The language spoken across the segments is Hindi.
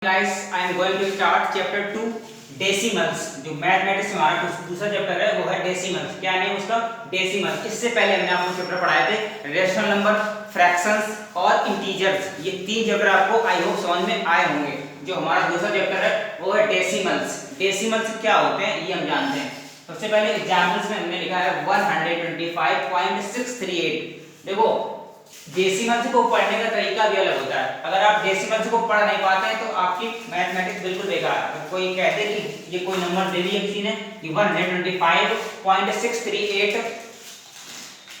Guys, I am going to start chapter 2 decimals. जो मैथमेटिक्स में हमारा दूसरा चैप्टर है वो है डेसिमल्स। क्या नेम उसका? डेसिमल्स। इससे पहले हमने आपको चैप्टर पढ़ाए थे रेशनल नंबर, फ्रैक्शंस और इंटीजर्स। ये तीन चैप्टर आपको आई होप समझ में आए होंगे। जो हमारा दूसरा चैप्टर है वो है डेसिमल्स। डेसिमल्स क्या होते हैं ये हम जानते हैं। सबसे पहले एग्जांपल्स में हमने लिखा है 125.638। देखो डेसिमल्स को पढ़ने का तरीका भी अलग होता है। अगर आप डेसिमल्स को पढ़ नहीं पाते हैं तो आपकी मैथमेटिक्स बिल्कुल बेकार है। तो कोई कहते कि ये कोई नंबर दे दिया किसी ने कि 125.638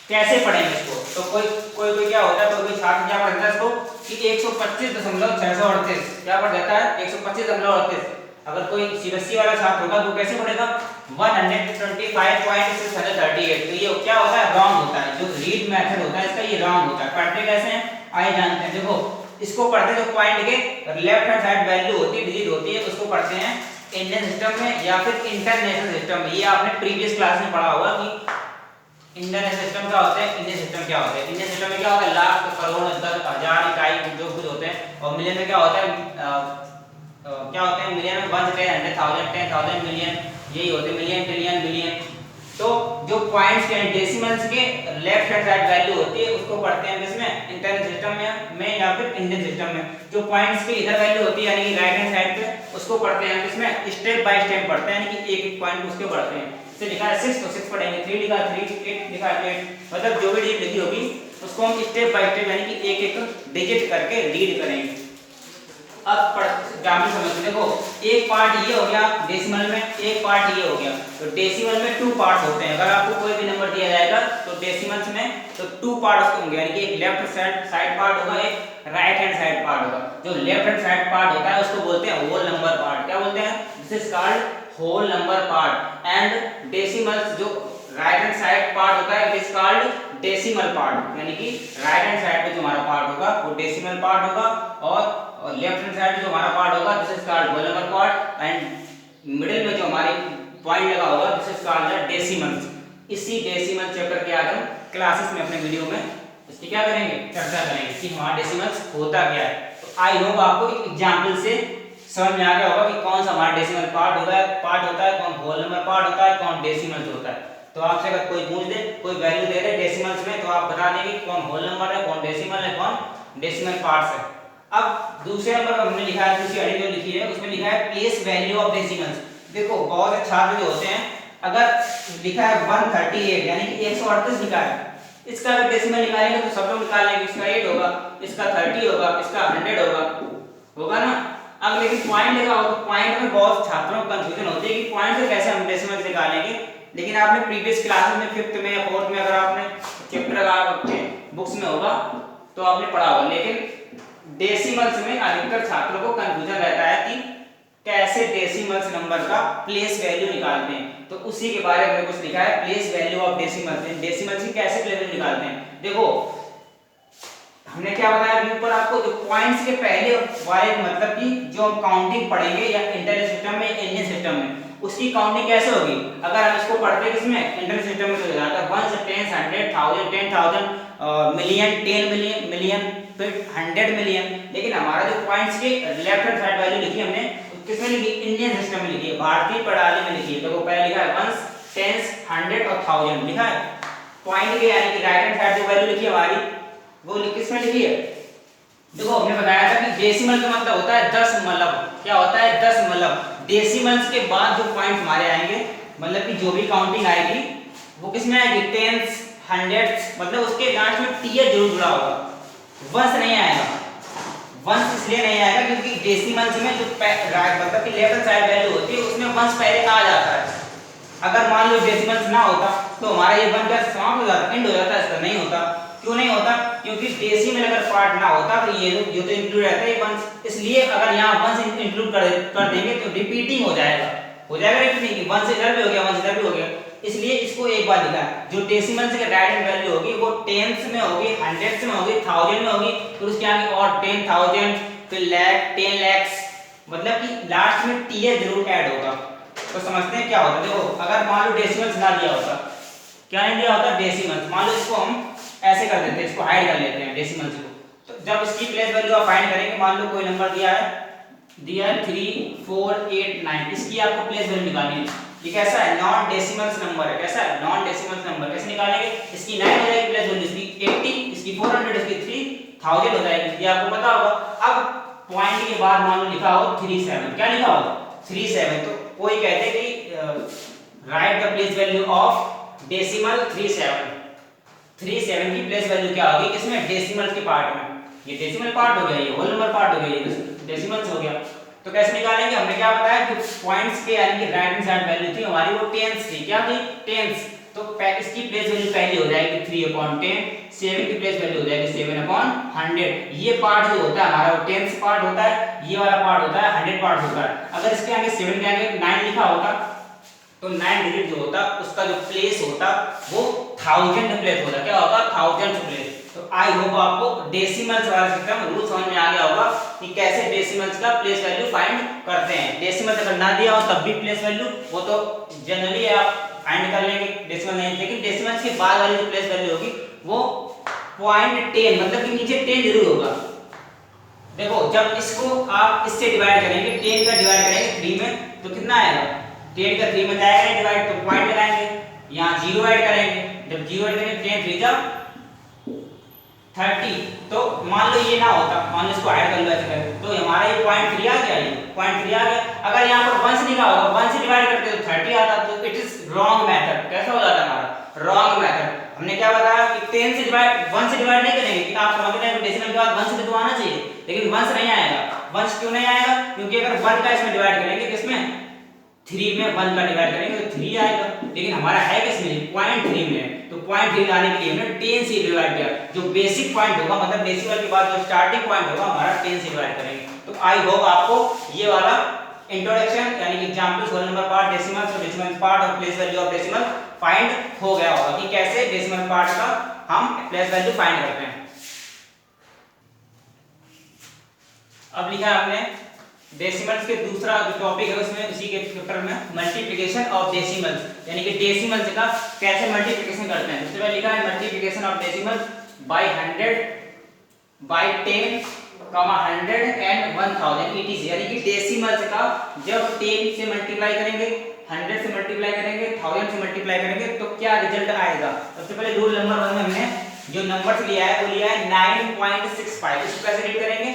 कैसे पढ़ेंगे इसको, तो कोई कोई कोई क्या होता है, कोई छात्र क्या पढ़ता है इसको कि 125.638 क्या पढ़ जाता है 125.38। अगर कोई सीबीएसई वाला छात्र होगा तो कैसे पढ़ेगा 125.638। तो ये क्या होता है? रॉन्ग होता है। जो रीड मेथड होता है इसका ये रॉन्ग होता है। पढ़ते कैसे हैं आइए जानते हैं। देखो इसको पढ़ते जो पॉइंट के लेफ्ट हैंड साइड वैल्यू होती है, डिजिट होती है, उसको पढ़ते हैं इंडियन सिस्टम में या फिर इंटरनेशनल सिस्टम में। ये आपने प्रीवियस क्लास में पढ़ा होगा कि इंडियन सिस्टम क्या होता है, इंडियन सिस्टम क्या होता है। इंडियन सिस्टम में क्या होता है लाख, करोड़, दस, हजार, इकाई जो कुछ होते हैं। और मिलियन में क्या होता है क्या होते हैं मिलियन में 1 10 100,000 10,000 मिलियन, यही होते हैं मिलियन, ट्रिलियन, बिलियन। तो जो पॉइंट्स के डेसिमल्स के लेफ्ट हैंड साइड वैल्यू होती है उसको पढ़ते हैं किसमें, इंटरनेशनल सिस्टम में या फिर इंडियन सिस्टम में। जो पॉइंट्स के इधर वैल्यू होती है यानी कि राइट हैंड साइड पे उसको पढ़ते हैं किसमें, स्टेप बाय स्टेप पढ़ते हैं, यानी कि एक एक पॉइंट उसके पढ़ते हैं। से लिखा है 6 तो 6 पढ़ेंगे, 3 लिखा है 3, 8 लिखा है 8। मतलब जो भी डिजिट लिखी होगी उसको हम स्टेप बाय स्टेप यानी कि एक एक डिजिट करके रीड करेंगे। अब एग्जाम्पल समझते देखो, एक पार्ट ये हो गया डेसिमल में, एक पार्ट ये हो गया। तो डेसिमल में 2 पार्ट होते हैं। अगर आपको कोई भी नंबर दिया जाएगा तो डेसिमल्स में तो 2 पार्ट होंगे, यानी कि एक लेफ्ट साइड पार्ट होगा, एक राइट हैंड साइड पार्ट होगा। जो लेफ्ट हैंड साइड पार्ट होता है उसको बोलते हैं होल नंबर पार्ट। क्या बोलते हैं? This is called whole number part. And decimals जो राइट हैंड साइड पार्ट होता है it is called decimal part, यानी कि राइट हैंड साइड पे जो हमारा पार्ट होगा वो डेसिमल पार्ट होगा और लेफ्ट हैंड साइड पे जो हमारा पार्ट होगा this is called whole number part. And middle में जो हमारी पॉइंट लगा होगा this is called the decimals. इसी डेसिमल चैप्टर के आज हम क्लासेस में अपने वीडियो में इसकी क्या करेंगे, चर्चा करेंगे कि हमारा डेसिमल्स होता क्या है। तो आई होप आपको एक एग्जांपल से समझ में आ गया होगा कि कौन सा हमारा डेसिमल पार्ट होता है, कौन होल नंबर पार्ट होता है, कौन डेसिमल्स होता है। तो आपसे अगर कोई पूछ दे, कोई वैल्यू दे दे डेसिमल्स में, तो आप बता देंगे कौन होल नंबर है, कौन डेसिमल है, कौन डेसिमल पार्ट्स है। अब दूसरे नंबर पर हमने लिखा है, दूसरी आड़ी जो लिखी है उसमें लिखा है प्लेस वैल्यू ऑफ डेसिमल्स। देखो बहुत से छात्र जो होते हैं अगर लिखा है 138 यानी कि 138 लिखा है, इसका अगर डेसिमल निकालेंगे तो सब लोग निकाल लेंगे, इसका 8 होगा, इसका 30 होगा, इसका 100 होगा ना। अब लेकिन पॉइंट लिखा हो तो पॉइंट में बहुत छात्रों को कंफ्यूजन होती है कि पॉइंट से कैसे हम डेसिमल निकालेंगे। लेकिन आपने प्रीवियस क्लासेस में 5th में या 4th में अगर आपने चैप्टर आपके बुक्स में होगा तो आपने पढ़ा होगा। लेकिन डेसिमल्स में अधिकतर छात्रों को कंफ्यूजन रहता है कि कैसे डेसिमल्स नंबर का प्लेस वैल्यू निकालते हैं। तो उसी के बारे में कुछ लिखा है place value of decimals. Decimals की कैसे प्लेस वैल्यू निकालते हैं। देखो हमने क्या बताया अभी ऊपर आपको, जो पॉइंट्स के पहले वाले मतलब कि जो हम काउंटिंग पढ़ेंगे या इंटरनेशनल सिस्टम में, इंडियन सिस्टम में, उसकी काउंटिंग कैसे होगी। अगर हम इसको पढ़ते हैं किसमें, इंटरनेशनल सिस्टम में, तो हो जाता है 1 से 10 100 1000 10,000 मिलियन 10 मिलियन फिर 100 मिलियन। लेकिन हमारा जो पॉइंट्स के लेफ्ट हैंड साइड वैल्यू लिखी हमने किसमें लिखी, इंडियन सिस्टम में लिखी है, भारतीय प्रणाली में लिखी है। देखो पहले लिखा है 1 10 100 और 1000 लिखा है पॉइंट के, यानी कि राइट हैंड साइड जो वैल्यू लिखी है हमारी वो किसमें लिखी है। देखो हमने बताया था कि डेसिमल का मतलब होता है 10 मलब। क्या होता है 10 मलब। डेसिमल्स के बाद जो पॉइंट हमारे आएंगे मतलब कि जो भी काउंटिंग आएगी वो किसमें आएगी, टेंस, हंड्रेड्स, मतलब उसके लास्ट में टीयर जरूर जुड़ा होगा, वंस नहीं आएगा। वंस इसलिए नहीं आएगा क्योंकि डेसिमल्स में जो मतलब कि लेफ्ट साइड वैल्यू होती है उसमें वंस पहले आ जाता है। अगर मान लो डेसिमल्स ना होता तो हमारा ये वन का समाप्त हो जाता, एंड हो जाता, इसका नहीं होता। क्यों नहीं होता, क्योंकि डेसिमल अगर पार्ट ना होता तो ये तो इंक्लूड रहता है वंस, इसलिए अगर यहाँ वंस इंक्लूड कर देंगे तो रिपीटिंग हो जाएगा रिपीटिंग, वंस इधर भी हो गया, वंस इधर भी हो गया। इसलिए इसको एक बार लिखा है, जो डेसिमल्स के राइट हैंड वैल्यू होगी वो टेंस में होगी, हंड्रेड्स में होगी, 1000 में होगी, फिर उसके आगे और 10,000 फिर लाख 10 lakhs, मतलब कि लास्ट में टीए जरूर ऐड होगा। तो समझते हैं क्या होता है। देखो अगर मान लो डेसिमल्स ना दिया होता, क्या नहीं दिया होता डेसिमल्स, मान लो इसको हम ऐसे कर देते हैं, इसको हाइड कर लेते हैं डेसिमल्स को। तो जब इसकी प्लेस वैल्यू आप फाइंड करेंगे, मान लो कोई नंबर दिया है दिया 3 4 8 9, इसकी आपको प्लेस वैल्यू निकालनी है। ये कैसा है, नॉन डेसिमल्स नंबर है। कैसा है, नॉन डेसिमल्स नंबर। कैसे निकालेंगे, इसकी 9 हो जाएगी प्लेस वैल्यू, इसकी 80, इसकी 400, इसकी 3000 हो जाएगी, ये आपको पता होगा। अब पॉइंट के बाद मान लो लिखा हो 37, क्या लिखा हो 37, तो कोई कहते कि right the place value of decimal 37 की प्लेस वैल्यू क्या होगी, किसमें, डेसिमल के पार्ट में। ये डेसिमल पार्ट हो गया, ये होल नंबर पार्ट हो गया, ये डेसिमल्स हो गया। तो कैसे निकालेंगे, हमने क्या बताया कि पॉइंट्स के यानी कि राइट हैंड साइड वैल्यू थी हमारी वो टेंस थी, क्या थी, टेंस। तो इसकी प्लेस वैल्यू पहले हो जाएगी 3/10, 7 की प्लेस वैल्यू हो जाएगी 7/100। ये पार्ट जो होता है हमारा वो टेंस पार्ट होता है, ये वाला पार्ट होता है 100 पार्ट होता है। अगर इसके आगे 7 के आगे 9 लिखा होता तो 9 डिजिट जो होता उसका जो प्लेस होता वो 1000 प्लेस होता, क्या होगा, 1000 प्लेस। तो आई होप आपको डेसिमल्स वाला सिस्टम रूल समझ में आ गया होगा कि कैसे डेसिमल्स का प्लेस वैल्यू फाइंड करते हैं। डेसिमल्स अगर ना दिया हो तब भी प्लेस वैल्यू वो तो जनरली आप फाइंड कर लेंगे, डेसिमल नहीं, लेकिन डेसिमल्स के बाद वाली जो प्लेस वैल्यू होगी वो 0.10 मतलब कि नीचे 10 जरूर होगा। देखो जब इसको आप इससे डिवाइड करेंगे, 10 का डिवाइड करेंगे 3 में तो कितना आएगा, 10 का 3 में जाएगा डिवाइड, तो पॉइंट लगाएंगे, यहाँ 0 ऐड करेंगे, जब 0 ऐड करेंगे 10 3 जा 30, तो मान लो ये ना होता, मान लो इसको ऐड कर लो ऐसे करके, तो हमारा ये 0.3 आ गया, ये 0.3 आ गया। अगर यहाँ पर 1 से लिखा होगा, 1 से डिवाइड करते तो 30 आता, तो इट इज रॉन्ग मेथड। कैसा हो जाता हमारा, रॉन्ग मेथड। हमने क्या बताया कि 10 से डिवाइड 1 से डिवाइड नहीं करेंगे, कि आप समझ रहे हैं डेसिमल के बाद 1 से तो आना चाहिए, लेकिन 1 से नहीं आएगा। 1 क्यों नहीं आएगा, क्योंकि अगर 1 का इसमें डिवाइड करेंगे किसमें, 3 में 1 का डिवाइड करेंगे तो 3 आएगा, लेकिन हमारा है किसमें, 0.3 में। तो 0.3 लाने के लिए हमने 10 से डिवाइड किया, जो बेसिक पॉइंट होगा मतलब डेसिमल के बाद जो स्टार्टिंग पॉइंट होगा हमारा 10 से डिवाइड करेंगे। तो आई होप आपको ये वाला इंट्रोडक्शन यानी कि examples whole number part, decimals और डेसिमल पार्ट और place value of decimal find हो गया होगा कि कैसे डेसिमल पार्ट का हम प्लेस वैल्यू फाइंड करते हैं। अब लिखा है हमने डेसिमल्स के दूसरा जो टॉपिक है उसमें उसी के चैप्टर में मल्टीप्लिकेशन ऑफ डेसिमल्स, यानी कि डेसिमल्स का कैसे मल्टीप्लिकेशन करते हैं। उसमें लिखा है multiplication of decimals by 100 by 10 100 and 1000 etc, यानी कि डेसिमल्स का जब 10 से मल्टीप्लाई करेंगे, 100 से मल्टीप्लाई करेंगे, 1000 से मल्टीप्लाई करेंगे तो क्या रिजल्ट आएगा। सबसे पहले रूल नंबर 1 में हमने जो नंबर्स लिया है वो लिया है 9.65, इसको कैसे रीड करेंगे।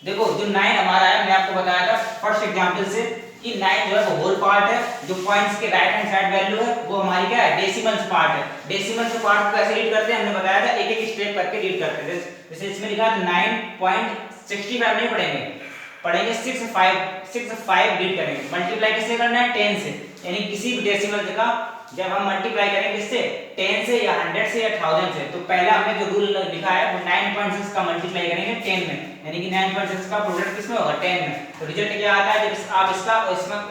देखो जो 9 हमारा है, मैं आपको बताया था फर्स्ट एग्जांपल से कि 9 जो है वो होल पार्ट है, जो पॉइंट्स के राइट हैंड साइड वैल्यू है वो हमारी क्या है, डेसिमल्स पार्ट है। डेसिमल्स पार्ट को कैसे रीड करते हैं हमने बताया था, एक एक स्टेप करके रीड करते हैं। जैसे इसमें लिखा है 9.65 नहीं पढ़ेंगे, पढ़ेंगे 65 रीड करेंगे। मल्टीप्लाई किससे करना है, 10 से, यानी किसी भी डेसिमल का जब हम मल्टीप्लाई करेंगे किससे, 10 से या 100 से या 1000 से, तो पहला हमने जो रूल लिखा है वो 9.6 का मल्टीप्लाई करेंगे 10 में, यानी कि 9.6 का प्रोडक्ट किसमें होगा, 10 में। तो रिजल्ट क्या आता है, जब आप इसका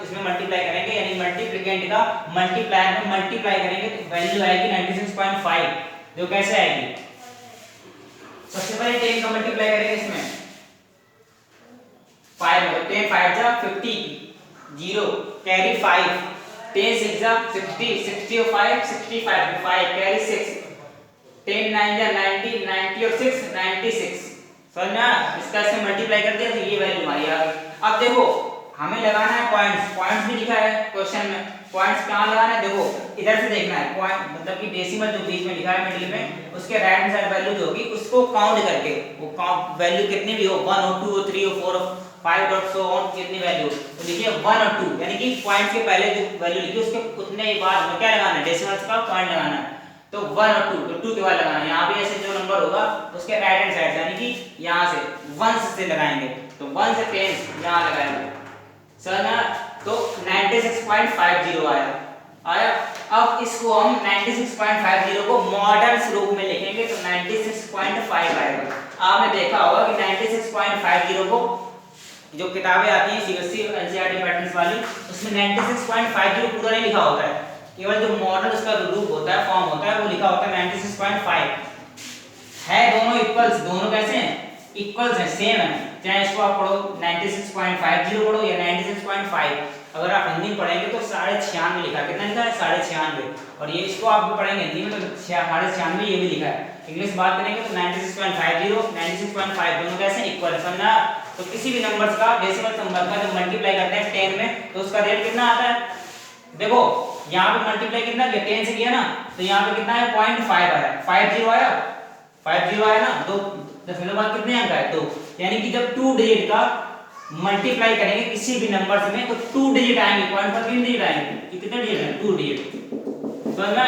इसमें मल्टीप्लाई करेंगे, यानी मल्टीप्लिकेंट का मल्टीप्लायर में मल्टीप्लाई करेंगे तो वैल्यू आएगी 96.5, जो कैसे आएगी, सबसे पहले 10 का मल्टीप्लाई करेंगे इसमें 5 में, 10 5 जा 50, 0 कैरी 5, 10 6 जा 60, 60 और 5 65, 5 कैरी 6, 10 9 जा 90, 90 और 6 96। समझ में आया, इसका ऐसे मल्टीप्लाई कर दिया तो ये वैल्यू हमारी आ गई। अब देखो हमें लगाना है पॉइंट्स भी लिखा है क्वेश्चन में, पॉइंट्स कहाँ लगाना है, देखो इधर से देखना है पॉइंट, मतलब कि डेसिमल जो बीच में लिखा है मिडिल में, उसके राइट हैंड साइड वैल्यू जो होगी उसको काउंट करके, वो काउंट वैल्यू कितनी भी हो, 1 और 2 और 3 और 4 और 5 और so on कितनी वैल्यू, तो देखिए 1 और 2, यानी कि पॉइंट के पहले जो वैल्यू लिखी उसके उतने ही बाद में क्या लगाना है, डेसिमल्स का पॉइंट लगाना है। तो 1 और 2, तो 2 के बाद लगाना है, यहाँ भी ऐसे जो नंबर होगा उसके राइट हैंड साइड यानी कि यहाँ से 1 से लगाएंगे, तो 1 से 10 यहाँ लगाएंगे, समझना। तो 96.50 आया। अब इसको हम 96.50 को मॉडर्न रूप में लिखेंगे तो 96.5 आएगा। आपने देखा होगा कि 96.50 को जो किताबें आती हैं सीबीएसई एनसीईआरटी पैटर्न्स वाली, उसमें 96.50 पूरा नहीं लिखा होता है, केवल जो मॉडल उसका रूप होता है, फॉर्म होता है, वो लिखा होता है 96.5 है। दोनों इक्वल्स, दोनों कैसे हैं, इक्वल्स हैं, सेम है, चाहे इसको आप पढ़ो 96.50 पढ़ो या 96.5। अगर आप हिंदी में पढ़ेंगे तो 96.5 लिखा है, कितना लिखा है 96.5, और ये इसको आप भी पढ़ेंगे हिंदी में तो 96.5 ये भी लिखा है। इंग्लिश बात करेंगे तो 96.50 96.5 दोनों कैसे इक्वल है, समझना। तो किसी भी नंबर्स का डेसिमल नंबर का जब मल्टीप्लाई करते हैं 10 में तो उसका रेट कितना आता है? देखो यहाँ पे मल्टीप्लाई कितना किया 10 से किया ना, तो यहाँ पे कितना है 0.5 आया, 50 आया, 50 आया ना, दो दशमलव बाद कितने अंक आए? 2। यानी कि जब 2 डिजिट का मल्टीप्लाई करेंगे किसी भी नंबर में तो 2 डिजिट आएंगे, पॉइंट पर 3 डिजिट आएंगे, कितने डिजिट हैं? 2 डिजिट। तो ना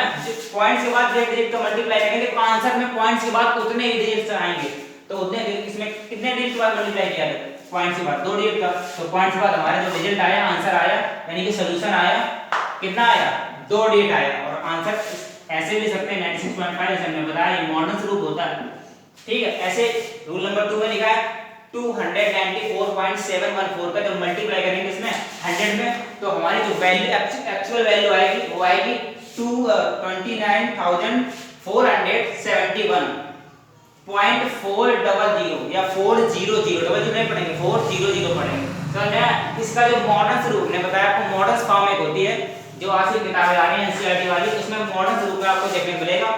पॉइंट्स के बाद एक डिजिट का मल्टीप्लाई करेंगे तो आंसर में पॉइंट्स के बाद उतने ही डिजिट्स आएंगे। तो उतने इसमें कितने डिजिट के बाद मल्टीप्लाई किया था? पॉइंट्स के बाद 2 डिजिट का, तो पॉइंट्स के बाद हमारा जो रिजल्ट आया, आंसर आया, यानी कि सॉल्यूशन आया, कितना आया? 2 डिजिट आया। और आंसर ऐसे भी सकते हैं 96.5, जैसे हमने बताया ये मॉडर्न रूप होता है, ठीक है। ऐसे रूल नंबर 2 में लिखा है 294.714 का जब मल्टीप्लाई करेंगे इसमें 100 में तो हमारी जो वैल्यू एक्चुअल वैल्यू आएगी वो आएगी 29,471.400 या 400, डबल नहीं पढ़ेंगे, 400 पढ़ेंगे। समझ आया? इसका जो मॉडर्न रूप ने बताया आपको, मॉडर्न फॉर्म एक होती है जो आज की किताबें आ रही हैं एनसीईआरटी वाली, उसमें मॉडर्न रूप में आपको देखने मिलेगा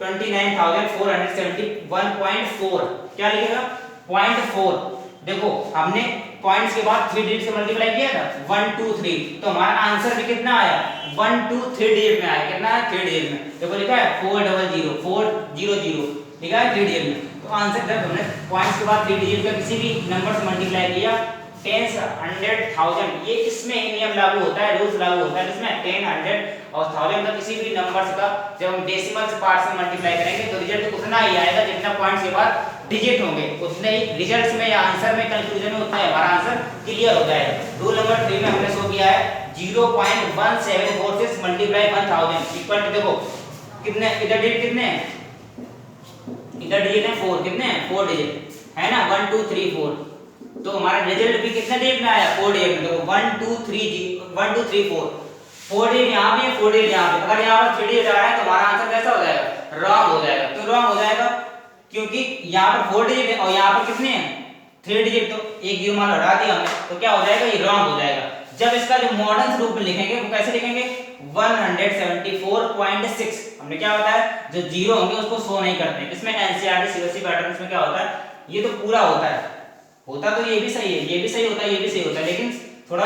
29,471.4, क्या लिखेगा? 0.4। देखो हमने पॉइंट्स के बाद 3 डिजिट से मल्टीप्लाई किया था 1 2 3, तो हमारा आंसर भी कितना आया? 1 2 3 डिजिट में आया। कितना है? 3 डिजिट में। देखो लिखा है 400 400 लिखा है 3 डिजिट में। तो आंसर जब हमने पॉइंट्स के बाद 3 डिजिट का किसी भी नंबर से मल्टीप्लाई किया 10 100 1000, ये इसमें ही नियम लागू होता है, रूल्स लागू होता है इसमें 10 100 और 1000 का किसी भी नंबर्स का जब हम डेसिमल पार्ट से मल्टीप्लाई करेंगे तो रिजल्ट उतना ही आएगा जितना पॉइंट्स के बाद डिजिट होंगे, उतने ही रिजल्ट्स में या आंसर में, कंक्लूजन में उतना ही हमारा आंसर क्लियर हो जाएगा। रूल नंबर 3 में हमने शो किया है 0.1746 मल्टीप्लाई 1000 इक्वल टू, देखो कितने इधर डिजिट कितने हैं? इधर डिजिट है 4, कितने हैं? 4 डिजिट है ना, 1 2 3 4। तो हमारा रिजल्ट भी कितने डिजिट में आया? 4 डिजिट में। देखो 1 2 3 1 2 3 4, 4 डिजिट यहाँ पे, 4 डिजिट यहाँ पे। अगर यहाँ पर 3 डिजिट आ रहा है तो हमारा आंसर कैसा हो जाएगा? रॉन्ग हो जाएगा। क्यों रॉन्ग हो जाएगा? क्योंकि यहाँ पर 4 डिजिट है और यहाँ पर कितने हैं? 3 डिजिट, तो एक जीरो मान हटा दिया हमने, तो क्या हो जाएगा? ये रॉन्ग हो जाएगा। जब इसका जो मॉडर्न रूप में लिखेंगे वो कैसे लिखेंगे? 174.6। हमने क्या बताया? जो जीरो होंगे उसको शो नहीं करते। इसमें एनसीईआरटी सीबीएसई पैटर्न में क्या होता है? ये तो पूरा होता है, होता तो ये भी सही है, ये भी सही होता है, ये भी सही होता है, लेकिन थोड़ा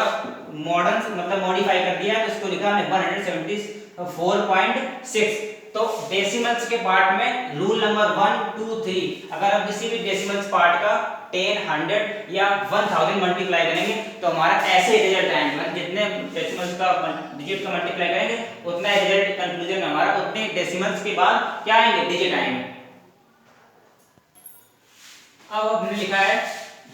मॉडर्न मतलब मॉडिफाई कर दिया है, तो इसको लिखा हमने 174.6। तो डेसिमल्स के पार्ट में रूल नंबर 1 2 3, अगर हम किसी भी डेसिमल्स पार्ट का 10 100 या 1000 मल्टीप्लाई करेंगे तो हमारा ऐसे ही रिजल्ट आएंगे। जितने डेसिमल्स का डिजिट का मल्टीप्लाई करेंगे उतना ही रिजल्ट कंक्लूजन में हमारा, उतने डेसिमल्स के बाद क्या आएंगे? डिजिट आएंगे। अब हमने लिखा है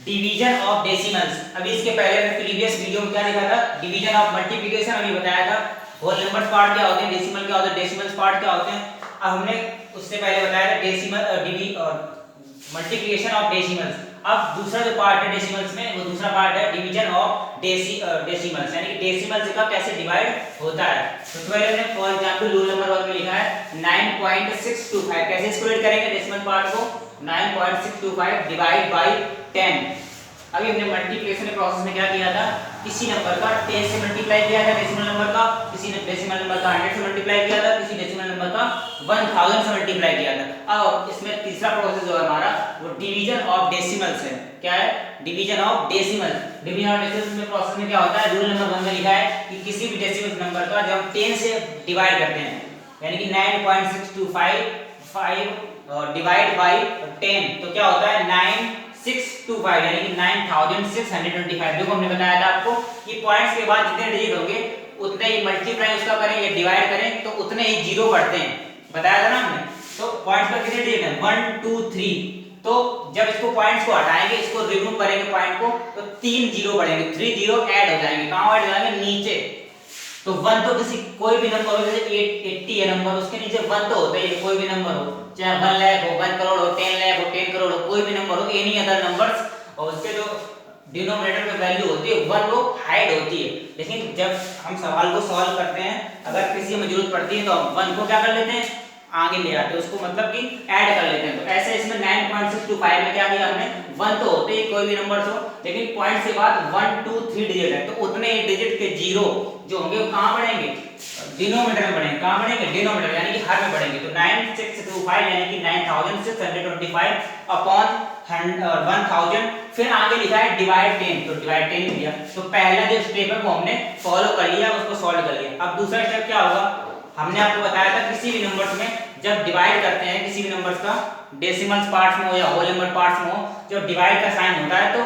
डिवीजन ऑफ डेसिमल्स। अभी इसके पहले मैं प्रीवियस वीडियो में क्या लिखा था? डिवीजन ऑफ मल्टीप्लिकेशन अभी बताया था। होल नंबर्स पार्ट क्या होते हैं, डेसिमल क्या होता है, डेसिमल्स पार्ट क्या होते हैं। अब हमने उससे पहले बताया था डेसिमल मल्टीप्लिकेशन ऑफ डेसिमल्स। अब दूसरा जो पार्ट है डेसिमल्स में, वो दूसरा पार्ट है डिवीजन ऑफ डेसिमल्स, यानी कि डेसिमल्स का कैसे डिवाइड होता है। तो पहले हमने फॉर एग्जांपल रूल नंबर 1 में लिखा है 9.625, कैसे इसको ऐड करेंगे डेसिमल पार्ट को? 9.625 डिवाइड बाय 10। अभी हमने मल्टीप्लिकेशन के प्रोसेस में क्या किया था? किसी नंबर का 10 से मल्टीप्लाई किया था डेसिमल नंबर का, किसी ने डेसिमल नंबर का 100 से मल्टीप्लाई किया था, किसी डेसिमल नंबर का 1000 से मल्टीप्लाई किया था। अब इसमें तीसरा प्रोसेस जो है हमारा वो डिवीजन ऑफ डेसिमल्स है। क्या है? Division of decimals. Division of decimals में प्रोसेस में क्या होता है? रूल नंबर 1 में लिखा है कि किसी भी डेसिमल नंबर का जब हम 10 से डिवाइड करते हैं, यानी कि 9.625 डिवाइड बाय 10, तो क्या होता है? 9625, यानी कि 9625। देखो हमने बताया था आपको कि पॉइंट्स के बाद जितने डिजिट होंगे उतने ही मल्टीप्लाई उसका करें या डिवाइड करें तो उतने ही जीरो बढ़ते हैं, बताया था ना हमने। तो पॉइंट्स पर कितने डिजिट हैं? 1 2 3। तो जब इसको पॉइंट्स को हटाएंगे, इसको रिमूव करेंगे पॉइंट को, तो 3 जीरो बढ़ेंगे, 3 जीरो ऐड हो जाएंगे। कहां ऐड हो जाएंगे? नीचे। तो 1 तो किसी कोई भी नंबर हो, जैसे 80 है नंबर, उसके नीचे 1 तो होता है, कोई भी नंबर हो, चाहे 1 लाख हो, 1 करोड़ हो, 10 लाख हो, 10 करोड़ हो, कोई भी नंबर हो, एनी अदर नंबर्स, और उसके जो डिनोमिनेटर में वैल्यू होती है 1 वो हाइड होती है। लेकिन जब हम सवाल को सॉल्व करते हैं, अगर किसी में जरूरत पड़ती है तो हम 1 को क्या कर लेते हैं? आगे ले आते हैं, उसको मतलब कि ऐड कर लेते हैं। तो ऐसे इसमें 9.625 में क्या किया हमने? 1 तो होते ही कोई भी नंबर हो, लेकिन पॉइंट के बाद 1 2 3 डिजिट है, तो उतने ही डिजिट के जीरो जो होंगे वो कहां बढ़ेंगे? डिनोमिनेटर में बढ़ेंगे। कहां बढ़ेंगे? डिनोमिनेटर, यानी कि हर में बढ़ेंगे। तो 9625 यानी कि 9625 अपॉन 1000, फिर आगे लिखा है डिवाइड 10, तो डिवाइड 10 लिया। तो पहला जो स्टेप है वो हमने फॉलो कर लिया, उसको सॉल्व कर लिया। अब दूसरा स्टेप क्या होगा, हमने आपको बताया था किसी भी नंबर्स में जब डिवाइड करते हैं, किसी भी नंबर्स का डेसिमल्स पार्ट्स में हो या होल नंबर पार्ट्स में हो, जब डिवाइड का साइन होता है तो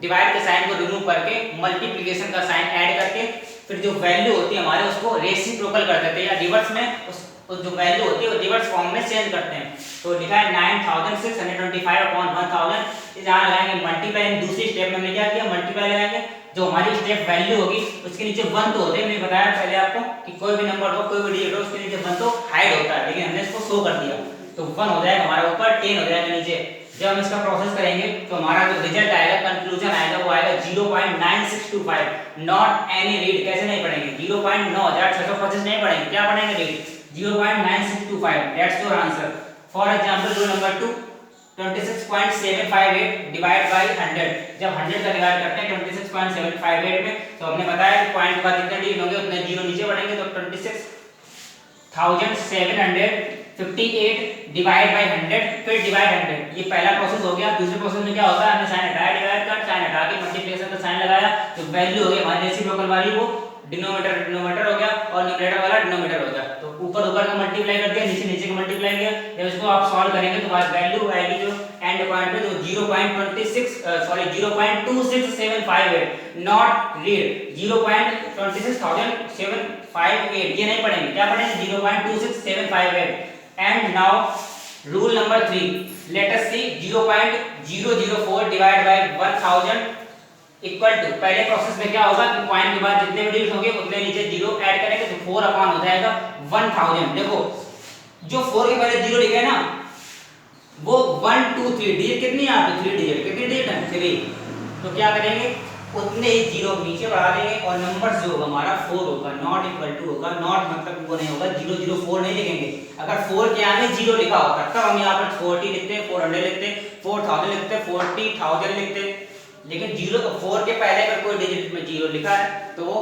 डिवाइड के साइन को रिमूव करके मल्टीप्लिकेशन का साइन ऐड करके फिर जो वैल्यू होती है हमारे उसको रेसिप्रोकल कर देते हैं या रिवर्स में उस जो वैल्यू होती है वो रिवर्स फॉर्म में चेंज करते हैं। तो लिखा है 9625 अपॉन 1000, जहाँ लगाएंगे मल्टीप्लाई। दूसरी स्टेप में हमने क्या किया, मल्टीप्लाई लगाएंगे, जो हमारी स्टेप वैल्यू होगी उसके नीचे 1 तो होते हैं, मैंने बताया पहले आपको कि कोई भी नंबर हो, कोई भी डिजिट हो, उसके नीचे 1 तो हाइड होता है, लेकिन हमने इसको शो कर दिया। तो 1 हो जाएगा हमारा ऊपर, 10 हो जाएगा नीचे। जब हम इसका प्रोसेस करेंगे तो हमारा जो रिजल्ट आएगा, कंक्लूजन आएगा, वो आएगा 0.9625। नॉट एनी रीड, कैसे नहीं पढ़ेंगे, 0.9625 नहीं पढ़ेंगे, क्या पढ़ेंगे read, 0.9625, that's your answer. For example rule number 2, 26.758 divide by 100। जब 100 का डिवाइड करते हैं 26.758 में, तो हमने बताया कि पॉइंट के बाद जितने डिजिट होंगे उतने जीरो नीचे बढ़ेंगे, तो 26,758 डिवाइड बाय 100, फिर डिवाइड 100। ये पहला प्रोसेस हो गया। दूसरे प्रोसेस में क्या होता है, हमने साइन हटाया, डिवाइड कर साइन हटा के मल्टीप्लिकेशन का साइन लगाया, तो वैल्यू हो गई हमारी रेसिप्रोकल वाली, वो डिनोमिनेटर हो गया और न्यूमरेटर वाला डिनोमिनेटर हो गया। तो ऊपर का मल्टीप्लाई कर दिया, नीचे का मल्टीप्लाई किया। जब इसको आप सॉल्व करेंगे तो वैल्यू आएगी जो एंड पॉइंट पे, तो 0.2678, नॉट रीड 0.26758, ये नहीं पढ़ेंगे, क्या पढ़ेंगे 0.26758। And now rule number 3, let us see 0.004 divide by 1000 equal to, पहले प्रोसेस में क्या होगा कि पॉइंट के बाद जितने भी डिजिट होंगे उतने नीचे जीरो ऐड करेंगे, तो 4 अपॉन हो जाएगा 1000। देखो जो 4 के पहले जीरो लिखे ना, वो 1 2 3 डिजिट कितनी है आपकी, 3 डिजिट, कितनी डिजिट है 3। तो क्या करेंगे, उतने ही जीरो नीचे बढ़ा देंगे और नंबर जो होगा हमारा 4 होगा, नॉट इक्वल टू होगा। नॉट मतलब वो नहीं होगा, 004 नहीं लिखेंगे। अगर 4 के आगे जीरो लिखा होता तब हम यहाँ पर 40 लिखते, 400 लिखते, 4000 लिखते, 40,000 लिखते, लेकिन 4 के पहले अगर कोई डिजिट में जीरो लिखा है तो वो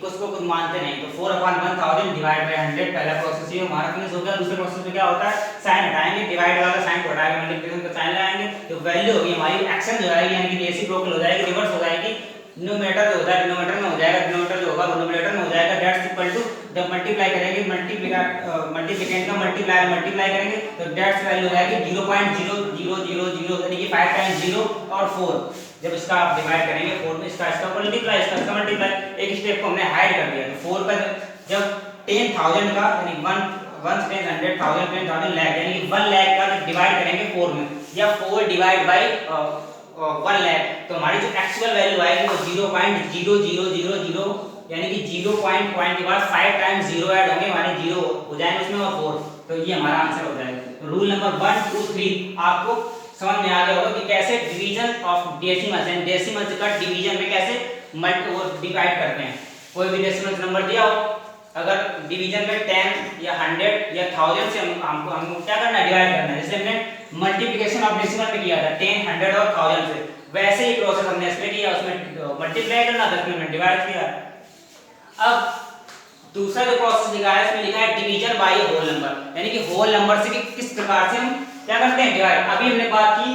उसको कुछ मानते नहीं। तो 4 अपॉन 1000 डिवाइड बाय 100, पहला प्रोसेस ये हमारा फिनिश हो गया। दूसरे प्रोसेस में क्या होता है, साइन हटाएंगे, डिवाइड वाला साइन को हटाएंगे, मल्टीप्लिकेशन का साइन लगाएंगे, तो वैल्यू होगी हमारी एक्शन हो जाएगी, यानी कि रेसिप्रोकल हो जाएगी, रिवर्स हो जाएगी। न्यूमरेटर जो होता है डिनोमिनेटर में हो जाएगा, डिनोमिनेटर जो होगा वो न्यूमरेटर में हो जाएगा। दैट्स इक्वल टू, जब मल्टीप्लाई करेंगे मल्टीप्लिकेंट का मल्टीप्लाई करेंगे तो दैट्स वैल्यू हो जाएगी 0.0000, यानी कि 5 टाइम्स 0 और 4। जब इसका आप डिवाइड करेंगे 4 में, इसका मल्टीप्लाई, इसका मल्टीप्लाई, एक स्टेप को हमने हाइड कर दिया। तो 4 का जब 10,000 का यानी 1 10 100,000 10,000 लाख, यानी कि 1 लाख का जब डिवाइड करेंगे 4 में, या 4 डिवाइड बाय 1 लाख, तो हमारी जो एक्चुअल वैल्यू आएगी वो 0.0000, यानी कि 0 पॉइंट के बाद 5 टाइम्स 0 ऐड होंगे, हमारे 0 हो जाएंगे उसमें और 4, तो ये हमारा आंसर हो जाएगा। रूल नंबर 1 2 3 आपको समझ में आ गया होगा कि कैसे division of decimals and decimals का डिवीजन में कैसे डिवाइड करते हैं। कोई भी डेसिमल्स नंबर दिया हो, अगर डिवीजन में 10 या 100 या 1000 से हमको क्या करना है, डिवाइड करना है। जैसे हमने मल्टीप्लिकेशन ऑफ डेसिमल में किया था 10 100 और 1000 से, वैसे ही प्रोसेस हमने इसमें किया, उसमें मल्टीप्लाई करना था, उसमें हमने डिवाइड किया। अब दूसरा जो प्रोसेस लिखा है इसमें लिखा है डिवीजन बाय होल नंबर, यानी कि होल नंबर से किस प्रकार से हम क्या करते हैं, डिवाइड। अभी हमने बात की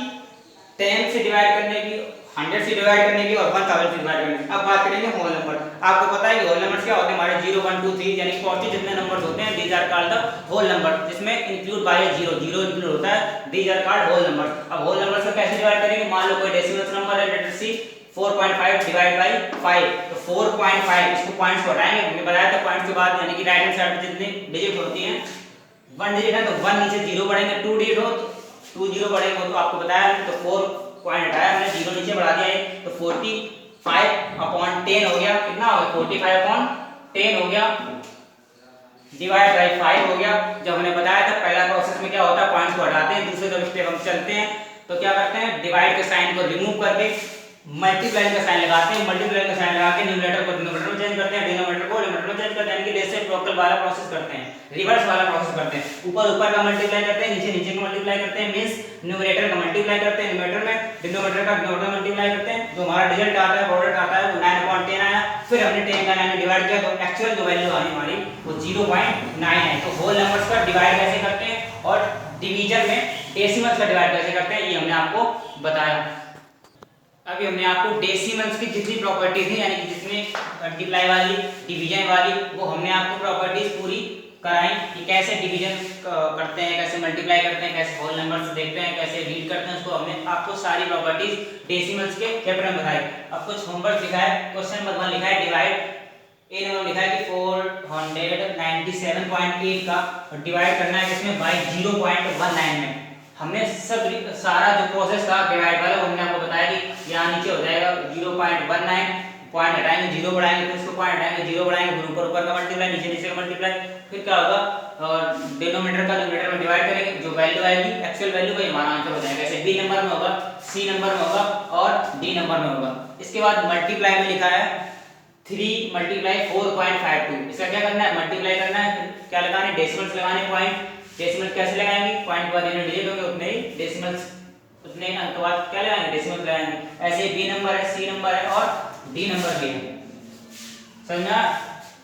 10 से डिवाइड करने की, 100 से डिवाइड करने की और 1000 से डिवाइड करने की। अब बात करेंगे होल नंबर। आपको पता है कि होल नंबर्स क्या होते हैं, हमारे 0 1 2 3 यानी 40 जितने नंबर्स होते हैं, these are called the whole number, जिसमें इंक्लूड बाय 0 इंक्लूड होता है, these are called whole numbers. अब होल नंबर्स को कैसे डिवाइड करेंगे, मान लो कोई डेसिमल नंबर है, let us see 4.5 divide by 5, तो 4.5 इसको पॉइंट्स को हटाएंगे, हमने बताया था पॉइंट्स के बाद, यानी कि राइट हैंड साइड पे जितनी डिजिट होती हैं, 1 डिजिट है तो 1 नीचे 0 बढ़ेंगे, 2 डिजिट हो तो 2 0 बढ़ेंगे, तो आपको बताया, तो 4 पॉइंट हटाया हमने, 0 नीचे बढ़ा दिया है, तो 45/10 हो गया, कितना हो गया 45/10 हो गया, डिवाइड बाय 5 हो गया। जब हमने बताया था पहला प्रोसेस में क्या होता है, पॉइंट्स को हटाते हैं, दूसरे जब स्टेप हम चलते हैं तो क्या करते हैं, डिवाइड के साइन को रिमूव करके मल्टीप्लाई का साइन लगाते हैं, मल्टीप्लाई का साइन लगा के न्यूमरेटर को डिनोमिनेटर में चेंज करते हैं, डिनोमिनेटर को न्यूमरेटर में चेंज करते हैं, यानी कि रेसिप्रोकल वाला प्रोसेस करते हैं, रिवर्स वाला प्रोसेस करते हैं। ऊपर का मल्टीप्लाई करते हैं, नीचे का मल्टीप्लाई करते हैं, मींस न्यूमरेटर का मल्टीप्लाई करते हैं न्यूमरेटर में, डिनोमिनेटर का डिनोमिनेटर में मल्टीप्लाई करते हैं, जो हमारा रिजल्ट आता है, प्रोडक्ट आता है वो 9/10 आया। फिर हमने 10 का 9 में डिवाइड किया, तो एक्चुअल जो वैल्यू आई हमारी वो 0.9 है। तो होल नंबर्स का डिवाइड कैसे करते हैं और डिवीजन में डेसिमल्स का डिवाइड कैसे करते हैं, ये हमने आपको बताया। अभी हमने आपको डेसिमल्स की जितनी प्रॉपर्टी थी, यानी कि जितने मल्टीप्लाई वाली, डिवीजन वाली, वो हमने आपको प्रॉपर्टीज पूरी कराई कि कैसे डिवीजन करते हैं, कैसे मल्टीप्लाई करते हैं, कैसे होल नंबर्स देखते हैं, कैसे रीड करते हैं, उसको हमने आपको सारी प्रॉपर्टीज डेसिमल्स के चैप्टर में बताई। अब कुछ होमवर्क लिखा है, क्वेश्चन नंबर 1 लिखा है डिवाइड, ए नंबर लिखा है कि 497.8 का डिवाइड करना है किसमें, बाई 0.19 में। हमने सब सारा जो प्रोसेस था डिवाइड वाला वो हमने आपको बताया कि यहाँ नीचे हो जाएगा 0.19, पॉइंट हटाएंगे, जीरो बढ़ाएंगे, फिर उसको पॉइंट हटाएंगे, जीरो बढ़ाएंगे, फिर ऊपर ऊपर का मल्टीप्लाई, नीचे नीचे का मल्टीप्लाई, फिर क्या होगा, और डिनोमिनेटर का न्यूमरेटर में डिवाइड करेंगे, जो वैल्यू आएगी एक्चुअल वैल्यू वही हमारा आंसर हो जाएगा। जैसे बी नंबर में होगा, सी नंबर में होगा और डी नंबर में होगा। इसके बाद मल्टीप्लाई में लिखा है 3 × 4.52। इसका क्या करना है, मल्टीप्लाई करना है, क्या लगाना है, डेसिमल्स लगाने, पॉइंट। डेसिमल कैसे लगाएंगे, पॉइंट के बाद जितने डिजिट होंगे उतने ही डेसिमल्स, उतने ही अंक के बाद क्या लगाएंगे, डेसिमल लगाएंगे। ऐसे बी नंबर है, सी नंबर है और डी नंबर भी है, समझना।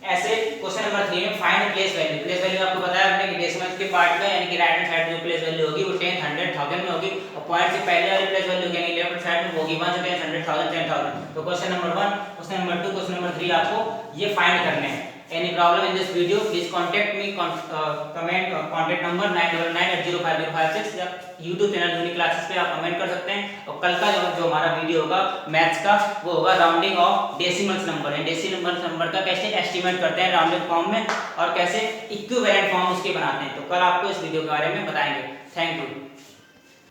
ऐसे क्वेश्चन नंबर 3 में find place value. Place value आपको बताया हमने कि डेसिमल के पार्ट में, यानी कि राइट हैंड साइड जो प्लेस वैल्यू होगी वो 10, 100, 1000 में होगी, और पॉइंट से पहले वाली प्लेस वैल्यू यानी लेफ्ट हैंड साइड में होगी 1, 10, 100, 1000, 10,000। तो question number 1, question number 2, question number 3 आपको ये फाइंड करने हैं। Any problem in this video, please contact me, comment contact number 999805056 या YouTube चैनल यूनिक क्लासेस पे आप कमेंट कर सकते हैं। और कल का जो हमारा वीडियो होगा मैथ्स का, वो होगा राउंडिंग ऑफ डेसिमल्स नंबर है। डेसिमल्स नंबर का कैसे एस्टिमेट करते हैं राउंडेड फॉर्म में और कैसे इक्विवेलेंट फॉर्म उसके बनाते हैं, तो कल आपको इस वीडियो के बारे में बताएंगे। Thank you.